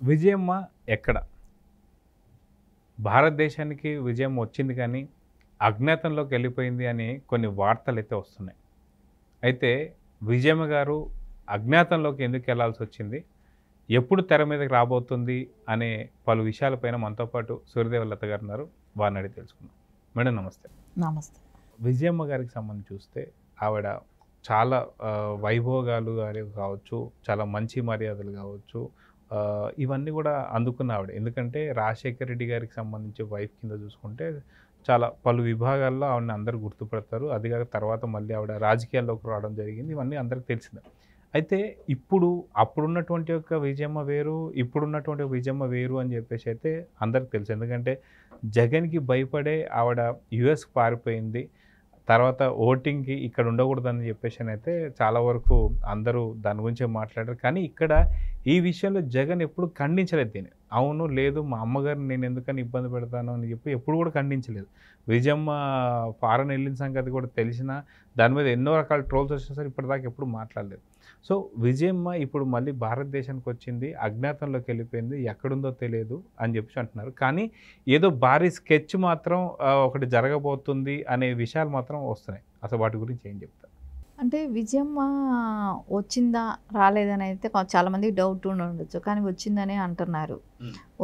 విజయమ్మ ఎక్కడ? భారతదేశానికి విజయం వచ్చింది కానీ, అజ్ఞాతంలోకి వెళ్ళిపోయింది అని కొన్ని వార్తలైతే వస్తున్నాయి. అయితే విజయమ్మ గారు అజ్ఞాతంలోకి ఎందుకు వెళ్ళాల్సొచ్చింది? ఎప్పుడు తెర మీదకి రాబోతుంది అనే పలు విషయాలపైన మనతో పాటు సూర్యదేవలత గారు ఉన్నారు. వారిని అడిగి తెలుసుకుందాం. మేడం నమస్తే. నమస్తే. విజయమ్మ గారికి సంబంధించి చూస్తే ఆవిడ చాలా వైభోగాలు అనేవి కావచ్చు, చాలా మంచి మర్యాదలు కావచ్చు, ఇవన్నీ కూడా అందుకున్న ఆవిడ. ఎందుకంటే రాజశేఖర రెడ్డి గారికి సంబంధించి వైఫ్ కింద చూసుకుంటే చాలా పలు విభాగాల్లో ఆవిడని అందరూ గుర్తుపడతారు. అది కాక తర్వాత మళ్ళీ ఆవిడ రాజకీయాల్లోకి రావడం జరిగింది. ఇవన్నీ అందరికీ తెలిసిందే. అయితే ఇప్పుడు అప్పుడున్నటువంటి యొక్క విజయమ్మ వేరు, ఇప్పుడున్నటువంటి విజయమ్మ వేరు అని చెప్పేసి అయితే అందరికి తెలుసు. ఎందుకంటే జగన్కి భయపడే ఆవిడ యుఎస్కి పారిపోయింది. తర్వాత ఓటింగ్కి ఇక్కడ ఉండకూడదని చెప్పేసి అయితే చాలా వరకు అందరూ దాని గురించే మాట్లాడారు. కానీ ఇక్కడ ఈ విషయంలో జగన్ ఎప్పుడు ఖండించలేదు దీన్ని. అవును లేదు మా అమ్మగారిని నేను ఎందుకని ఇబ్బంది పెడతాను అని చెప్పి ఎప్పుడు కూడా ఖండించలేదు. విజయమ్మ ఫారెన్ వెళ్ళిన సంగతి కూడా తెలిసినా దాని మీద ఎన్నో రకాల ట్రోల్స్ వచ్చినా సరే ఇప్పటిదాకా ఎప్పుడు మాట్లాడలేదు. సో విజయమ్మ ఇప్పుడు మళ్ళీ భారతదేశానికి వచ్చింది, అజ్ఞాతంలోకి వెళ్ళిపోయింది, ఎక్కడుందో తెలియదు అని చెప్పి అంటున్నారు. కానీ ఏదో భారీ స్కెచ్ మాత్రం ఒకటి జరగబోతుంది అనే విషయాలు మాత్రం వస్తున్నాయి. అసలు వాటి గురించి ఏం చెప్తారు? అంటే విజయమ్మ వచ్చిందా రాలేదని అయితే చాలామందికి డౌట్ ఉండొచ్చు, కానీ వచ్చిందనే అంటున్నారు.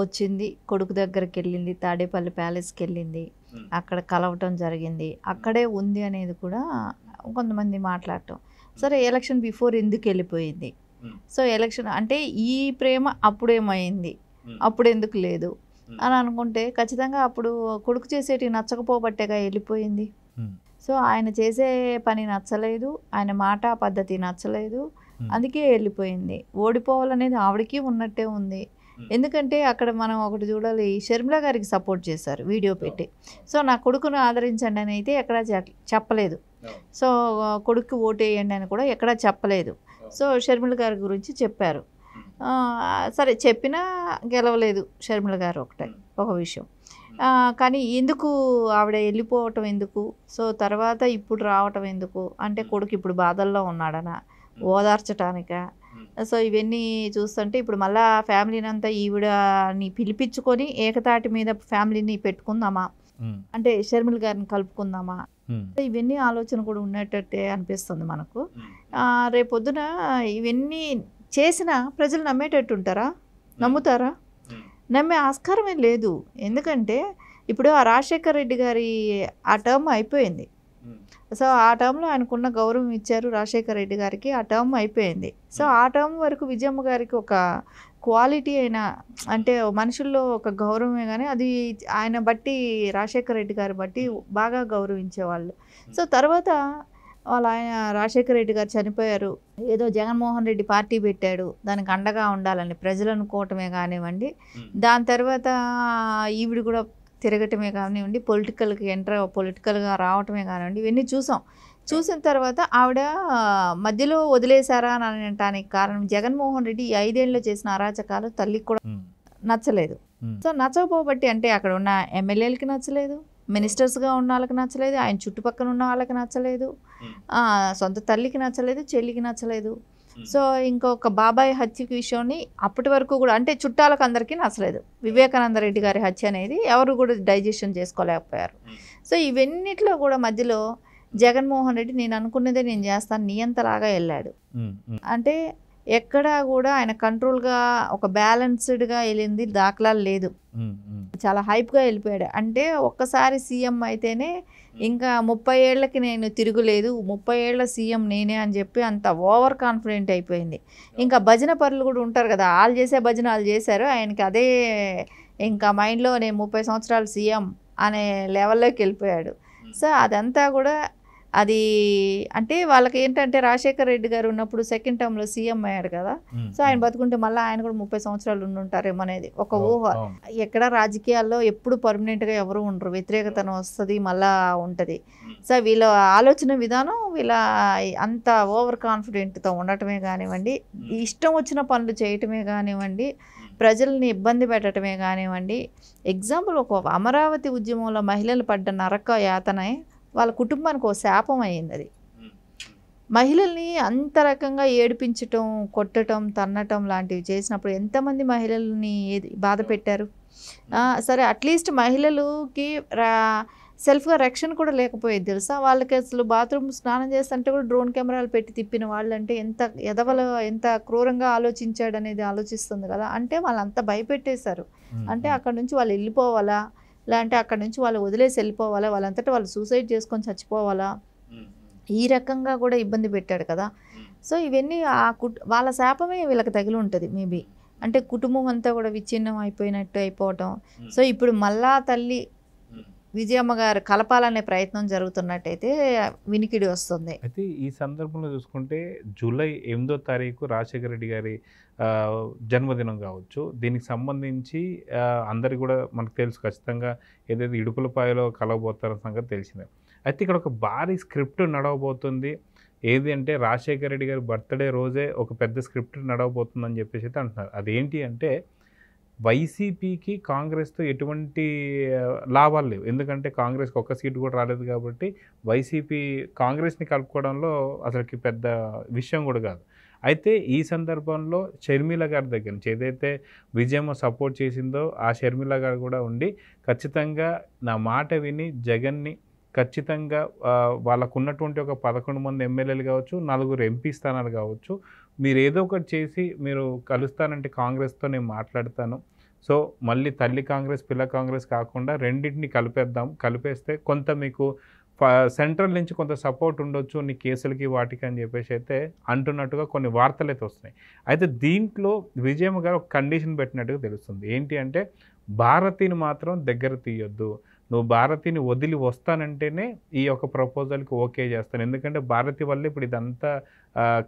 వచ్చింది, కొడుకు దగ్గరికి వెళ్ళింది, తాడేపల్లి ప్యాలెస్కి వెళ్ళింది, అక్కడ కలవటం జరిగింది, అక్కడే ఉంది అనేది కూడా కొంతమంది మాట్లాడటం. సరే ఎలక్షన్ బిఫోర్ ఎందుకు వెళ్ళిపోయింది? సో ఎలక్షన్ అంటే ఈ ప్రేమ అప్పుడేమైంది, అప్పుడు ఎందుకు లేదు అని అనుకుంటే ఖచ్చితంగా అప్పుడు కొడుకు చేసేటివి నచ్చకపోబట్టేగా వెళ్ళిపోయింది. సో ఆయన చేసే పని నచ్చలేదు, ఆయన మాట పద్ధతి నచ్చలేదు, అందుకే వెళ్ళిపోయింది. ఓడిపోవాలనేది ఆవిడకి ఉన్నట్టే ఉంది. ఎందుకంటే అక్కడ మనం ఒకటి చూడాలి, షర్మిల గారికి సపోర్ట్ చేశారు వీడియో పెట్టి. సో నా కొడుకును ఆదరించండి అని అయితే ఎక్కడా చెప్పలేదు. సో కొడుకు ఓటు వేయండి అని కూడా ఎక్కడా చెప్పలేదు. సో షర్మిల గారి గురించి చెప్పారు. సరే చెప్పినా గెలవలేదు షర్మిల గారు, ఒకటే ఒక విషయం. కానీ ఎందుకు ఆవిడ వెళ్ళిపోవటం ఎందుకు? సో తర్వాత ఇప్పుడు రావటం ఎందుకు అంటే కొడుకు ఇప్పుడు బాధల్లో ఉన్నాడనా, ఓదార్చటానిక? సో ఇవన్నీ చూస్తుంటే ఇప్పుడు మళ్ళా ఫ్యామిలీని అంతా ఈవిడని పిలిపించుకొని ఏకతాటి మీద ఫ్యామిలీని పెట్టుకుందామా అంటే షర్మిల గారిని కలుపుకుందామా, ఇవన్నీ ఆలోచన కూడా ఉన్నట్టే అనిపిస్తుంది మనకు. రేపొద్దున ఇవన్నీ చేసినా ప్రజలు నమ్మేటట్టు ఉంటారా? నమ్ముతారా? నమ్మే ఆస్కారమే లేదు. ఎందుకంటే ఇప్పుడు ఆ రాజశేఖర రెడ్డి గారి ఆ టర్మ్ అయిపోయింది. సో ఆ టర్మ్లో ఆయనకున్న గౌరవం ఇచ్చారు రాజశేఖర రెడ్డి గారికి, ఆ టర్మ్ అయిపోయింది. సో ఆ టర్మ్ వరకు విజయమ్మ గారికి ఒక క్వాలిటీ అయినా అంటే మనుషుల్లో ఒక గౌరవమే, కానీ అది ఆయన బట్టి రాజశేఖర రెడ్డి గారి బట్టి బాగా గౌరవించేవాళ్ళు. సో తర్వాత వాళ్ళ ఆయన రాజశేఖర రెడ్డి గారు చనిపోయారు, ఏదో జగన్మోహన్ రెడ్డి పార్టీ పెట్టాడు దానికి అండగా ఉండాలని ప్రజలు అనుకోవటమే కానివ్వండి, దాని తర్వాత ఈవిడ కూడా తిరగటమే కానివ్వండి, పొలిటికల్గా రావటమే కానివ్వండి, ఇవన్నీ చూసిన తర్వాత ఆవిడ మధ్యలో వదిలేశారా అని అనటానికి కారణం జగన్మోహన్ రెడ్డి ఈ 5 ఏళ్ళలో చేసిన అరాచకాలు తల్లికి కూడా నచ్చలేదు. సో నచ్చకపోబట్టి అంటే అక్కడ ఉన్న ఎమ్మెల్యేలకి నచ్చలేదు, మినిస్టర్స్గా ఉన్న వాళ్ళకి నచ్చలేదు, ఆయన చుట్టుపక్కల ఉన్న వాళ్ళకి నచ్చలేదు, సొంత తల్లికి నచ్చలేదు, చెల్లికి నచ్చలేదు. సో ఇంకొక బాబాయ్ హత్య విషయాన్ని అప్పటి వరకు కూడా అంటే చుట్టాలకు అందరికీ నచ్చలేదు. వివేకానంద రెడ్డి గారి హత్య అనేది ఎవరు కూడా డైజెషన్ చేసుకోలేకపోయారు. సో ఇవన్నిట్లో కూడా మధ్యలో జగన్మోహన్ రెడ్డి నేను అనుకున్నదే నేను చేస్తాను నియంతలాగా వెళ్ళాడు. అంటే ఎక్కడా కూడా ఆయన కంట్రోల్గా ఒక బ్యాలెన్స్డ్గా వెళ్ళింది దాఖలాలు లేదు. చాలా హైప్గా వెళ్ళిపోయాడు. అంటే ఒక్కసారి సీఎం అయితేనే ఇంకా 30 ఏళ్ళకి నేను తిరుగులేదు, 30 ఏళ్ళ సీఎం నేనే అని చెప్పి అంత ఓవర్ కాన్ఫిడెంట్ అయిపోయింది. ఇంకా భజన పరులు కూడా ఉంటారు కదా, వాళ్ళు చేసే భజన వాళ్ళు చేశారు, ఆయనకి అదే ఇంకా మైండ్లో నేను 30 సంవత్సరాలు సీఎం అనే లెవెల్లోకి వెళ్ళిపోయాడు. సో అదంతా కూడా అది అంటే వాళ్ళకి ఏంటంటే రాజశేఖర రెడ్డి గారు ఉన్నప్పుడు సెకండ్ టర్మ్లో సీఎం అయ్యాడు కదా, సో ఆయన బతుకుంటే మళ్ళీ ఆయన కూడా 30 సంవత్సరాలు ఉండుంటారేమో అనేది ఒక ఊహ. ఎక్కడ రాజకీయాల్లో ఎప్పుడు పర్మనెంట్గా ఎవరు ఉండరు, వ్యతిరేకతను వస్తుంది మళ్ళా ఉంటుంది. సో వీళ్ళ ఆలోచన విధానం వీళ్ళ అంత ఓవర్ కాన్ఫిడెంట్తో ఉండటమే కానివ్వండి, ఇష్టం వచ్చిన పనులు చేయటమే కానివ్వండి, ప్రజల్ని ఇబ్బంది పెట్టడమే కానివ్వండి. ఎగ్జాంపుల్ ఒక అమరావతి ఉద్యమంలో మహిళలు పడ్డ నరక యాతనే వాళ్ళ కుటుంబానికి ఒక శాపం అయ్యింది. అది మహిళల్ని అంత రకంగా ఏడిపించటం, కొట్టటం, తన్నటం లాంటివి చేసినప్పుడు ఎంతమంది మహిళల్ని బాధ పెట్టారు? సరే అట్లీస్ట్ మహిళలకి సెల్ఫ్గా రక్షణ కూడా లేకపోయేది తెలుసా? వాళ్ళకి అసలు బాత్రూమ్ స్నానం చేస్తుంటే కూడా డ్రోన్ కెమెరాలు పెట్టి తిప్పిన వాళ్ళంటే ఎంత ఎదవల ఎంత క్రూరంగా ఆలోచించాడు అనేది ఆలోచిస్తుంది కదా. అంటే వాళ్ళంతా భయపెట్టేశారు. అంటే అక్కడ నుంచి వాళ్ళు వెళ్ళిపోవాలా, లేదంటే అక్కడ నుంచి వాళ్ళు వదిలేసి వెళ్ళిపోవాలా, వాళ్ళంతటా వాళ్ళు సూసైడ్ చేసుకొని చచ్చిపోవాలా, ఈ రకంగా కూడా ఇబ్బంది పెట్టాడు కదా. సో ఇవన్నీ వాళ్ళ శాపమే వీళ్ళకి తగిలి ఉంటుంది మేబీ. అంటే కుటుంబం అంతా కూడా విచ్ఛిన్నం అయిపోయినట్టు అయిపోవటం. సో ఇప్పుడు మళ్ళా తల్లి విజయమ్మ గారు కలపాలనే ప్రయత్నం జరుగుతున్నట్టయితే వినికిడి వస్తుంది. అయితే ఈ సందర్భంలో చూసుకుంటే జూలై 8వ తారీఖు రాజశేఖర రెడ్డి గారి జన్మదినం కావచ్చు. దీనికి సంబంధించి అందరికి కూడా మనకు తెలుసు ఖచ్చితంగా ఏదైతే ఇడుపులపాయలో కలవబోతారో సంగతి తెలిసిందే. అయితే ఇక్కడ ఒక భారీ స్క్రిప్ట్ నడవబోతుంది. ఏది అంటే రాజశేఖర రెడ్డి గారి బర్త్డే రోజే ఒక పెద్ద స్క్రిప్ట్ నడవబోతుందని చెప్పేసి అయితే అంటున్నారు. అదేంటి అంటే వైసీపీకి కాంగ్రెస్తో ఎటువంటి లాభాలు లేవు. ఎందుకంటే కాంగ్రెస్కి ఒక్క సీటు కూడా రాలేదు కాబట్టి కాంగ్రెస్ని కలుపుకోవడంలో అసలుకి పెద్ద విషయం కూడా కాదు. అయితే ఈ సందర్భంలో షర్మిల గారి దగ్గర నుంచి ఏదైతే విజయమ్మ సపోర్ట్ చేసిందో ఆ షర్మిల గారు కూడా ఉండి ఖచ్చితంగా నా మాట విని జగన్ని ఖచ్చితంగా వాళ్ళకు ఉన్నటువంటి ఒక 11 మంది ఎమ్మెల్యేలు కావచ్చు, 4 ఎంపీ స్థానాలు కావచ్చు, మీరు ఏదో ఒకటి చేసి మీరు కలుస్తానంటే కాంగ్రెస్తో నేను మాట్లాడతాను. సో మళ్ళీ తల్లి కాంగ్రెస్ పిల్ల కాంగ్రెస్ కాకుండా రెండింటిని కలిపేస్తే కొంత మీకు సెంట్రల్ నుంచి కొంత సపోర్ట్ ఉండొచ్చు నీ కేసులకి వాటికి అని చెప్పేసి అయితే అంటున్నట్టుగా కొన్ని వార్తలు అయితే వస్తున్నాయి. అయితే దీంట్లో విజయమ్మ గారు ఒక కండిషన్ పెట్టినట్టుగా తెలుస్తుంది. ఏంటి అంటే భారతిని మాత్రం దగ్గర తీయొద్దు, నువ్వు భారతిని వదిలి వస్తానంటేనే ఈ యొక్క ప్రపోజల్కి ఓకే చేస్తాను, ఎందుకంటే భారతి వల్ల ఇప్పుడు ఇదంతా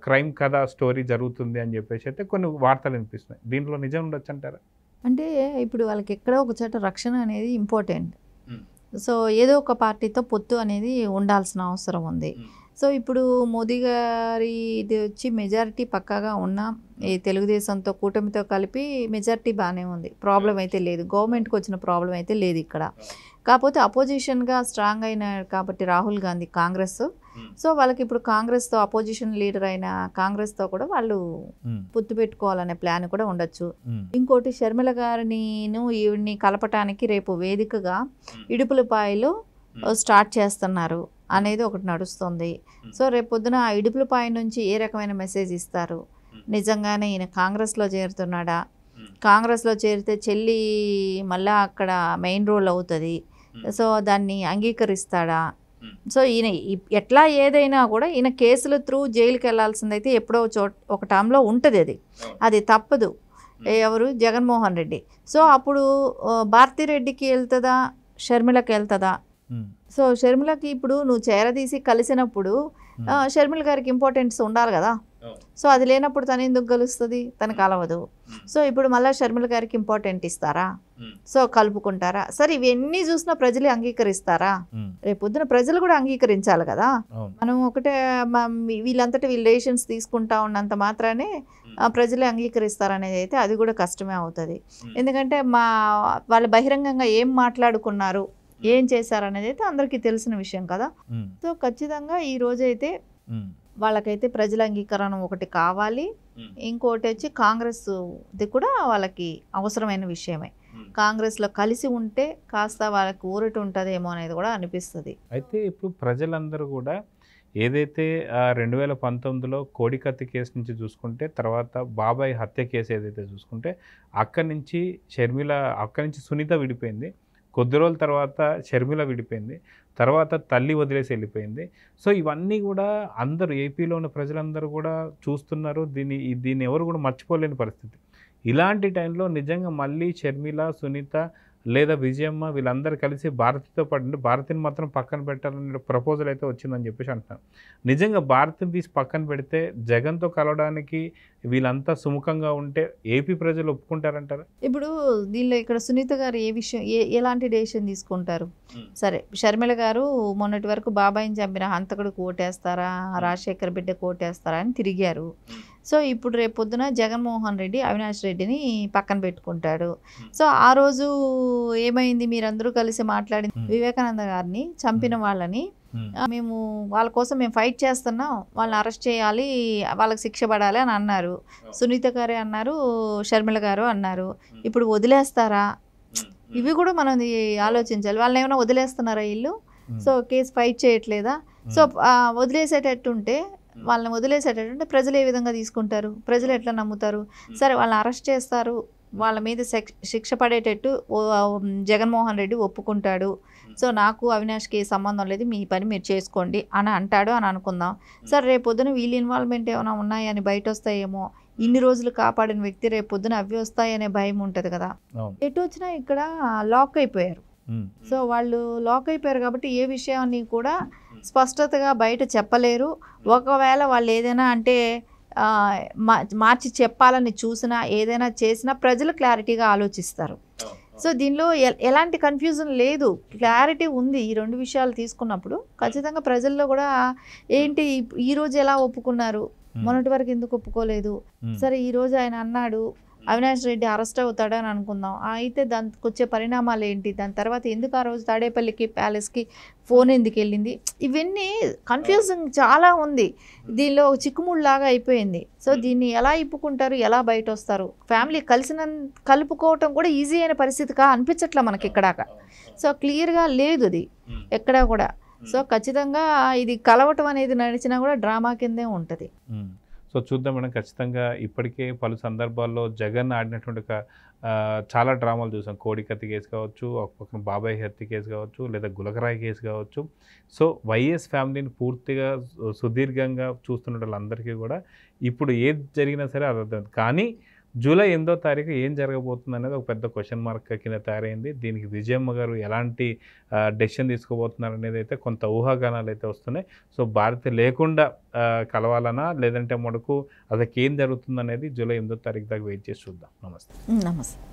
క్రైమ్ కథ స్టోరీ జరుగుతుంది అని చెప్పేసి అయితే కొన్ని వార్తలు వినిపిస్తున్నాయి. దీంట్లో నిజం ఉండొచ్చు అంటారా? అంటే ఇప్పుడు వాళ్ళకి ఎక్కడో ఒక చోట రక్షణ అనేది ఇంపార్టెంట్. సో ఏదో ఒక పార్టీతో పొత్తు అనేది ఉండాల్సిన అవసరం ఉంది. సో ఇప్పుడు మోదీ గారిది వచ్చి మెజారిటీ పక్కాగా ఉన్నా ఈ తెలుగుదేశంతో కూటమితో కలిపి మెజారిటీ బాగానే ఉంది, ప్రాబ్లం అయితే లేదు, గవర్నమెంట్కి వచ్చిన ప్రాబ్లం అయితే లేదు ఇక్కడ. కాకపోతే అపోజిషన్గా స్ట్రాంగ్ అయిన కాబట్టి రాహుల్ గాంధీ కాంగ్రెస్, సో వాళ్ళకి ఇప్పుడు కాంగ్రెస్తో అపోజిషన్ లీడర్ అయిన కాంగ్రెస్తో కూడా వాళ్ళు పొత్తు పెట్టుకోవాలనే ప్లాన్ కూడా ఉండొచ్చు. ఇంకోటి షర్మిల గారిని ఈవిడ్ని కలపటానికి రేపు వేదికగా ఇడుపులపాయలో స్టార్ట్ చేస్తున్నారు అనేది ఒకటి నడుస్తుంది. సో రేపు పొద్దున ఆ ఇడుపులపాయ నుంచి ఏ రకమైన మెసేజ్ ఇస్తారు, నిజంగానే ఈయన కాంగ్రెస్లో చేరుతున్నాడా, కాంగ్రెస్లో చేరితే చెల్లి మళ్ళా అక్కడ మెయిన్ రోల్ అవుతుంది, సో దాన్ని అంగీకరిస్తాడా, సో ఈయన ఎట్లా ఏదైనా కూడా ఈయన కేసుల త్రూ జైలుకి వెళ్ళాల్సిందైతే ఎప్పుడో ఒక టైంలో ఉంటుంది, అది తప్పదు. ఎవరు జగన్మోహన్ రెడ్డి. సో అప్పుడు భారతిరెడ్డికి వెళ్తుందా షర్మిలకి వెళ్తుందా? సో షర్మిలకి ఇప్పుడు నువ్వు చేరదీసి కలిసినప్పుడు షర్మిల గారికి ఇంపార్టెన్స్ ఉండాలి కదా. సో అది లేనప్పుడు తను ఎందుకు గెలుస్తుంది, తనకు కలవదు. సో ఇప్పుడు మళ్ళీ షర్మిల గారికి ఇంపార్టెంట్ ఇస్తారా, సో కలుపుకుంటారా? సరే ఇవన్నీ చూసినా ప్రజలు అంగీకరిస్తారా? రేపు పొద్దున ప్రజలు కూడా అంగీకరించాలి కదా. మనం ఒకటే వీళ్ళంతటి వీళ్ళ రేషన్స్ తీసుకుంటా ఉన్నంత మాత్రానే ప్రజలే అంగీకరిస్తారనేది అయితే అది కూడా కష్టమే అవుతుంది. ఎందుకంటే వాళ్ళు బహిరంగంగా ఏం మాట్లాడుకున్నారు, ఏం చేశారనేది అయితే అందరికీ తెలిసిన విషయం కదా. సో ఖచ్చితంగా ఈ రోజైతే వాళ్ళకైతే ప్రజల అంగీకరణ ఒకటి కావాలి. ఇంకోటి వచ్చి కాంగ్రెస్ది కూడా వాళ్ళకి అవసరమైన విషయమే. కాంగ్రెస్లో కలిసి ఉంటే కాస్త వాళ్ళకి ఊరట ఉంటుందేమో అనేది కూడా అనిపిస్తుంది. అయితే ఇప్పుడు ప్రజలందరూ కూడా ఏదైతే 2019లో కోడికత్తి కేసు నుంచి చూసుకుంటే, తర్వాత బాబాయ్ హత్య కేసు ఏదైతే చూసుకుంటే అక్కడి నుంచి సునీత విడిపోయింది, కొద్ది రోజుల తర్వాత షర్మిల విడిపోయింది, తర్వాత తల్లి వదిలేసి వెళ్ళిపోయింది. సో ఇవన్నీ కూడా అందరూ ఏపీలో ఉన్న ప్రజలందరూ కూడా చూస్తున్నారు. దీన్ని ఎవరు కూడా మర్చిపోలేని పరిస్థితి. ఇలాంటి టైంలో నిజంగా మళ్ళీ షర్మిల, సునీత లేదా విజయమ్మ వీళ్ళందరూ కలిసి భారతితో పాటు భారతిని మాత్రం పక్కన పెట్టాలనే ప్రపోజల్ అయితే వచ్చిందని చెప్పేసి అంటున్నారు. నిజంగా భారతిని తీసి పక్కన పెడితే జగన్తో కలవడానికి వీళ్ళంతా సుముఖంగా ఉంటే ఏపీ ప్రజలు ఒప్పుకుంటారంటారా? ఇప్పుడు దీనిలో ఇక్కడ సునీత గారు ఎలాంటి డెసిషన్ తీసుకుంటారు? సరే షర్మిల గారు మొన్నటి వరకు బాబాయిని చంపిన హంతకుడికి ఓటేస్తారా, రాజశేఖర బిడ్డకు ఓటేస్తారా అని తిరిగారు. సో ఇప్పుడు రేపు పొద్దున జగన్మోహన్ రెడ్డి అవినాష్ రెడ్డిని పక్కన పెట్టుకుంటాడు. సో ఆ రోజు ఏమైంది, మీరందరూ కలిసి మాట్లాడి వివేకానంద గారిని చంపిన వాళ్ళని మేము వాళ్ళ కోసం మేము ఫైట్ చేస్తున్నాం, వాళ్ళని అరెస్ట్ చేయాలి, వాళ్ళకి శిక్ష పడాలి అని అన్నారు. సునీత గారే అన్నారు, షర్మిల గారు అన్నారు. ఇప్పుడు వదిలేస్తారా? ఇవి కూడా మనం ఆలోచించాలి. వాళ్ళని ఏమైనా వదిలేస్తున్నారా వీళ్ళు? సో కేసు ఫైట్ చేయట్లేదా? సో వదిలేసేటట్టుంటే వాళ్ళని వదిలేసేటట్టుంటే ప్రజలు ఏ విధంగా తీసుకుంటారు? ప్రజలు ఎట్లా నమ్ముతారు? సరే వాళ్ళని అరెస్ట్ చేస్తారు, వాళ్ళ మీద శిక్ష పడేటట్టు జగన్మోహన్ రెడ్డి ఒప్పుకుంటాడు. సో నాకు అవినాష్కి సంబంధం లేదు, మీ పని మీరు చేసుకోండి అని అంటాడు అని అనుకుందాం. సరే రేపు పొద్దున వీళ్ళ ఇన్వాల్వ్మెంట్ ఏమైనా ఉన్నాయని బయట వస్తాయేమో, ఇన్ని రోజులు కాపాడిన వ్యక్తి రేపు పొద్దున అవి వస్తాయనే భయం ఉంటుంది కదా. ఎటు వచ్చినా ఇక్కడ లాక్ అయిపోయారు. సో వాళ్ళు లాక్ అయిపోయారు కాబట్టి ఏ విషయాన్ని కూడా స్పష్టతగా బయట చెప్పలేరు. ఒకవేళ వాళ్ళు ఏదైనా అంటే మార్చి చెప్పాలని చూసినా, ఏదైనా చేసినా ప్రజలు క్లారిటీగా ఆలోచిస్తారు. సో దీనిలో ఎలాంటి కన్ఫ్యూజన్ లేదు, క్లారిటీ ఉంది. ఈ రెండు విషయాలు తీసుకున్నప్పుడు ఖచ్చితంగా ప్రజల్లో కూడా ఏంటి ఈరోజు ఎలా ఒప్పుకున్నారు, మొన్నటి వరకు ఎందుకు ఒప్పుకోలేదు? సరే ఈరోజు ఆయన అన్నాడు అవినాష్ రెడ్డి అరెస్ట్ అవుతాడని అనుకుందాం, అయితే దానికి వచ్చే పరిణామాలు ఏంటి, దాని తర్వాత ఎందుకు ఆ రోజు తాడేపల్లికి ప్యాలెస్కి ఫోన్ ఎందుకు వెళ్ళింది, ఇవన్నీ కన్ఫ్యూజింగ్ చాలా ఉంది. దీనిలో చిక్కుముడిలాగా అయిపోయింది. సో దీన్ని ఎలా ఇప్పుకుంటారు, ఎలా బయట వస్తారు? ఫ్యామిలీ కలుపుకోవటం కూడా ఈజీ అయిన పరిస్థితిగా అనిపించట్లే మనకి ఇక్కడాక. సో క్లియర్గా లేదు అది ఎక్కడా కూడా. సో ఖచ్చితంగా ఇది కలవటం అనేది నడిచినా కూడా డ్రామా కిందే ఉంటుంది. సో చూద్దాం మేడం, ఖచ్చితంగా ఇప్పటికే పలు సందర్భాల్లో జగన్ ఆడినటువంటి చాలా డ్రామాలు చూసాం. కోడికత్తి కేసు కావచ్చు, ఒక పక్కన బాబాయ్ హత్య కేసు కావచ్చు, లేదా గులకరాయి కేసు కావచ్చు. సో వైఎస్ ఫ్యామిలీని పూర్తిగా సుదీర్ఘంగా చూస్తున్న వాళ్ళందరికీ కూడా ఇప్పుడు ఏది జరిగినా సరే అర్థం. కానీ జూలై 8వ తారీఖు ఏం జరగబోతుంది అనేది ఒక పెద్ద క్వశ్చన్ మార్క్ కింద తయారైంది. దీనికి విజయమ్మ గారు ఎలాంటి డెసిషన్ తీసుకోబోతున్నారు అనేది అయితే కొంత ఊహాగానాలు అయితే వస్తున్నాయి. సో భారతి లేకుండా కలవాలనా, లేదంటే మనకు అసలు ఏం జరుగుతుంది అనేది జూలై 8వ తారీఖు దాకా వెయిట్ చేసి చూద్దాం. నమస్తే. నమస్తే.